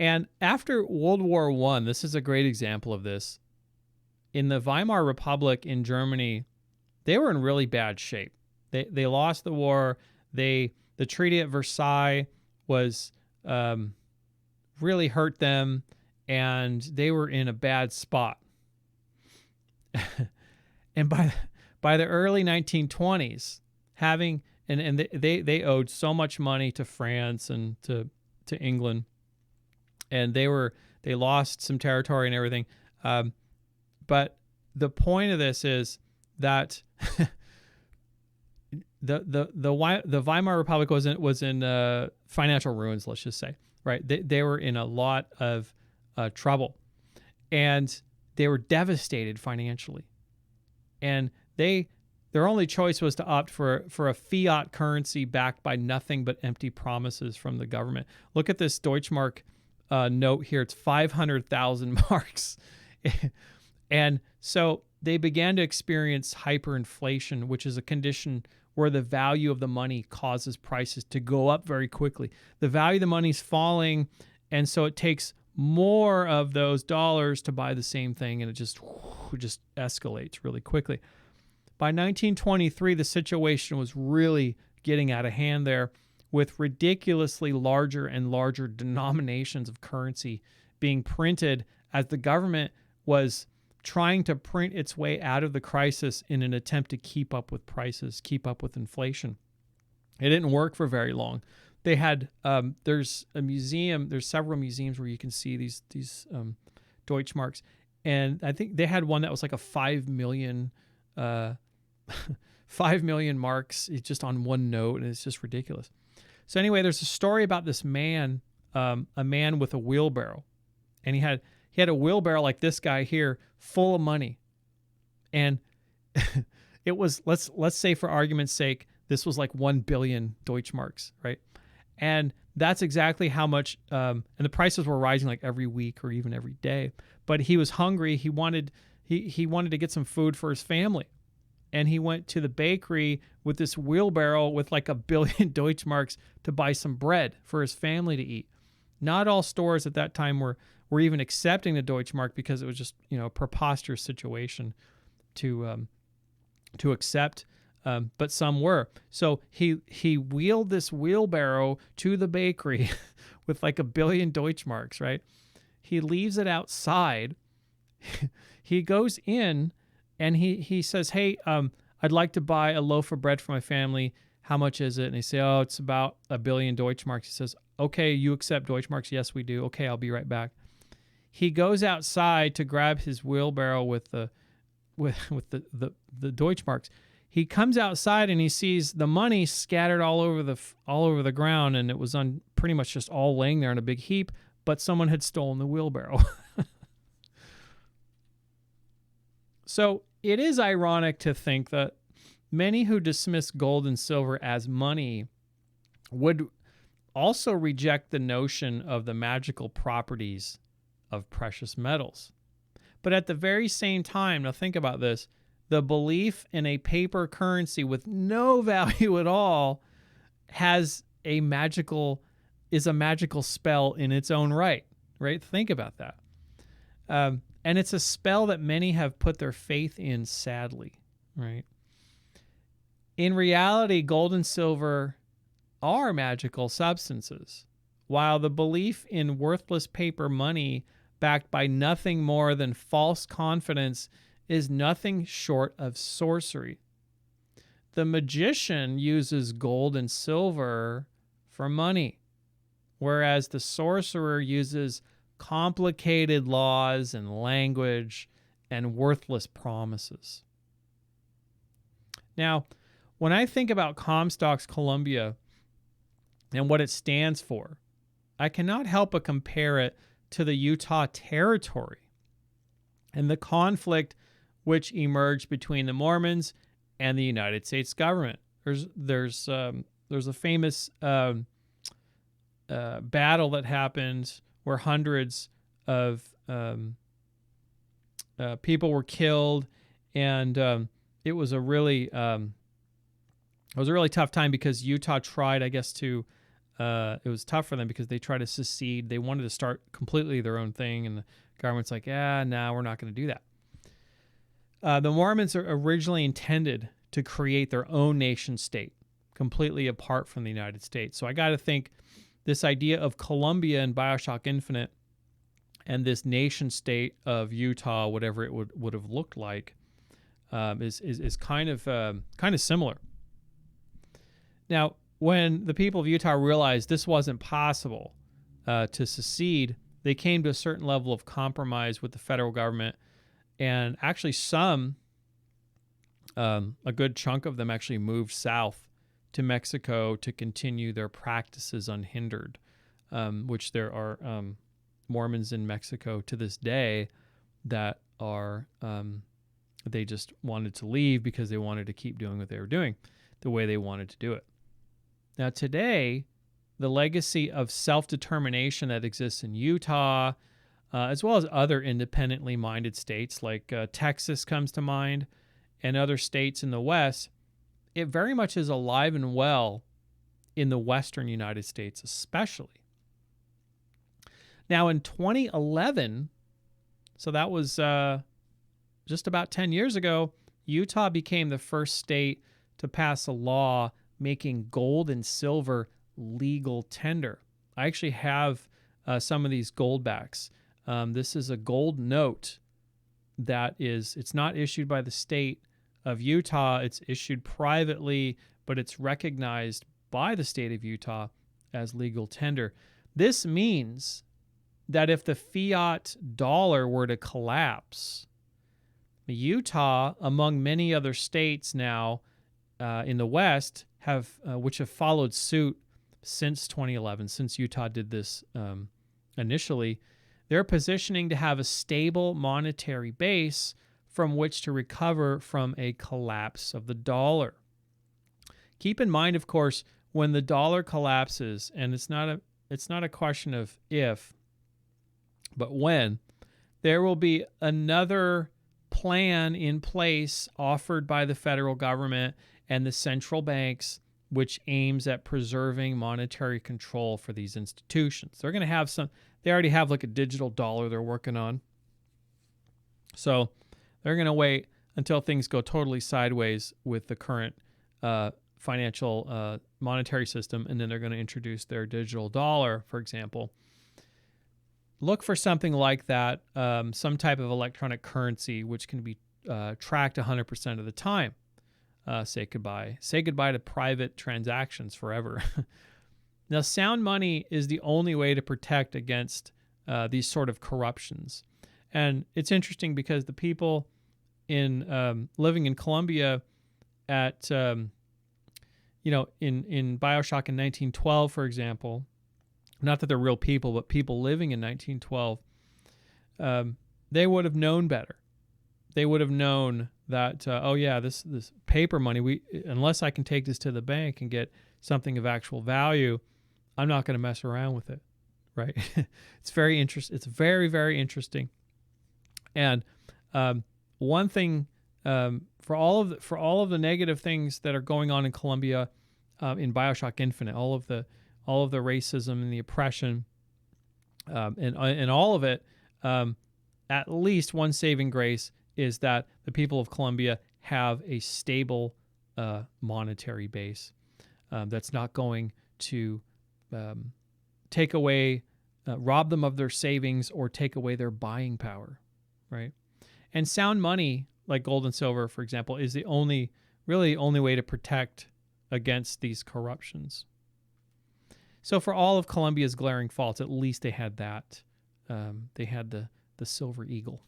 And after World War I, this is a great example of this. In the Weimar Republic in Germany, they were in really bad shape. They lost the war. The Treaty at Versailles was really hurt them, and they were in a bad spot. And by the early 1920s, they owed so much money to France and to England, and they lost some territory and everything. But the point of this is that the Weimar Republic was in financial ruins, let's just say, right? They were in a lot of trouble, and they were devastated financially, and their only choice was to opt for a fiat currency backed by nothing but empty promises from the government. Look at this Deutschmark note here. It's 500,000 marks. And so they began to experience hyperinflation, which is a condition where the value of the money causes prices to go up very quickly. The value of the money is falling, and so it takes more of those dollars to buy the same thing, and it just escalates really quickly. By 1923, the situation was really getting out of hand there, with ridiculously larger and larger denominations of currency being printed as the government was trying to print its way out of the crisis in an attempt to keep up with prices, keep up with inflation. It didn't work for very long. They had there's several museums where you can see these Deutschmarks, and I think they had one that was like a 5 million 5 million marks just on one note, and it's just ridiculous. So anyway, there's a story about this man, a man with a wheelbarrow, and he had a wheelbarrow like this guy here, full of money, and it was let's say for argument's sake, this was like 1 billion Deutschmarks, right? And that's exactly how much. And the prices were rising like every week or even every day. But he was hungry. He wanted to get some food for his family, and he went to the bakery with this wheelbarrow with like 1 billion Deutschmarks to buy some bread for his family to eat. Not all stores at that time were even accepting the Deutschmark because it was just a preposterous situation to accept. But some were. So he wheeled this wheelbarrow to the bakery with like 1 billion Deutschmarks, right? He leaves it outside. He goes in and he says, "Hey, I'd like to buy a loaf of bread for my family. How much is it?" And they say, "Oh, it's about 1 billion Deutschmarks." He says, "Okay, you accept Deutschmarks?" "Yes, we do." "Okay, I'll be right back." He goes outside to grab his wheelbarrow with the Deutschmarks. He comes outside and he sees the money scattered all over the ground, and it was pretty much just all laying there in a big heap, but someone had stolen the wheelbarrow. So it is ironic to think that many who dismiss gold and silver as money would also reject the notion of the magical properties of precious metals. But at the very same time, now think about this, the belief in a paper currency with no value at all is a magical spell in its own right? Think about that. And it's a spell that many have put their faith in, sadly, right? In reality, gold and silver are magical substances, while the belief in worthless paper money backed by nothing more than false confidence is nothing short of sorcery. The magician uses gold and silver for money, whereas the sorcerer uses complicated laws and language and worthless promises. Now, when I think about Comstock's Columbia and what it stands for, I cannot help but compare it to the Utah Territory and the conflict which emerged between the Mormons and the United States government. There's a famous battle that happened where hundreds of people were killed, and it was a really tough time because Utah tried, I guess, to It was tough for them because they tried to secede. They wanted to start completely their own thing, and the government's like, no, we're not going to do that. The Mormons are originally intended to create their own nation state, completely apart from the United States. So I got to think this idea of Columbia and Bioshock Infinite and this nation state of Utah, whatever it would have looked like, is kind of similar. Now, when the people of Utah realized this wasn't possible to secede, they came to a certain level of compromise with the federal government, and actually a good chunk of them actually moved south to Mexico to continue their practices unhindered, which there are Mormons in Mexico to this day that are they just wanted to leave because they wanted to keep doing what they were doing the way they wanted to do it. Now today, the legacy of self-determination that exists in Utah, as well as other independently minded states like Texas comes to mind, and other states in the West, it very much is alive and well in the Western United States especially. Now in 2011, so that was just about 10 years ago, Utah became the first state to pass a law making gold and silver legal tender. I actually have some of these gold backs. This is a gold note that it's not issued by the state of Utah. It's issued privately, but it's recognized by the state of Utah as legal tender. This means that if the fiat dollar were to collapse, Utah, among many other states now in the West, which have followed suit since 2011, since Utah did this initially, they're positioning to have a stable monetary base from which to recover from a collapse of the dollar. Keep in mind, of course, when the dollar collapses, and it's not a question of if, but when, there will be another plan in place offered by the federal government and the central banks, which aims at preserving monetary control for these institutions. They're going to have they already have like a digital dollar they're working on. So they're going to wait until things go totally sideways with the current financial monetary system, and then they're going to introduce their digital dollar, for example. Look for something like that, some type of electronic currency which can be tracked 100% of the time. Say goodbye. Say goodbye to private transactions forever. Now, sound money is the only way to protect against these sort of corruptions. And it's interesting because the people in living in Colombia at, in Bioshock in 1912, for example, not that they're real people, but people living in 1912, they would have known better. They would have known that, this paper money, unless I can take this to the bank and get something of actual value, I'm not going to mess around with it, right? It's very interesting. It's very, very interesting. And one thing, for all of the negative things that are going on in Colombia, in Bioshock Infinite, all of the racism and the oppression, and all of it, at least one saving grace is that the people of Colombia have a stable monetary base that's not going to take away, rob them of their savings or take away their buying power, right? And sound money, like gold and silver, for example, is the only way to protect against these corruptions. So for all of Colombia's glaring faults, at least they had that. They had the silver eagle.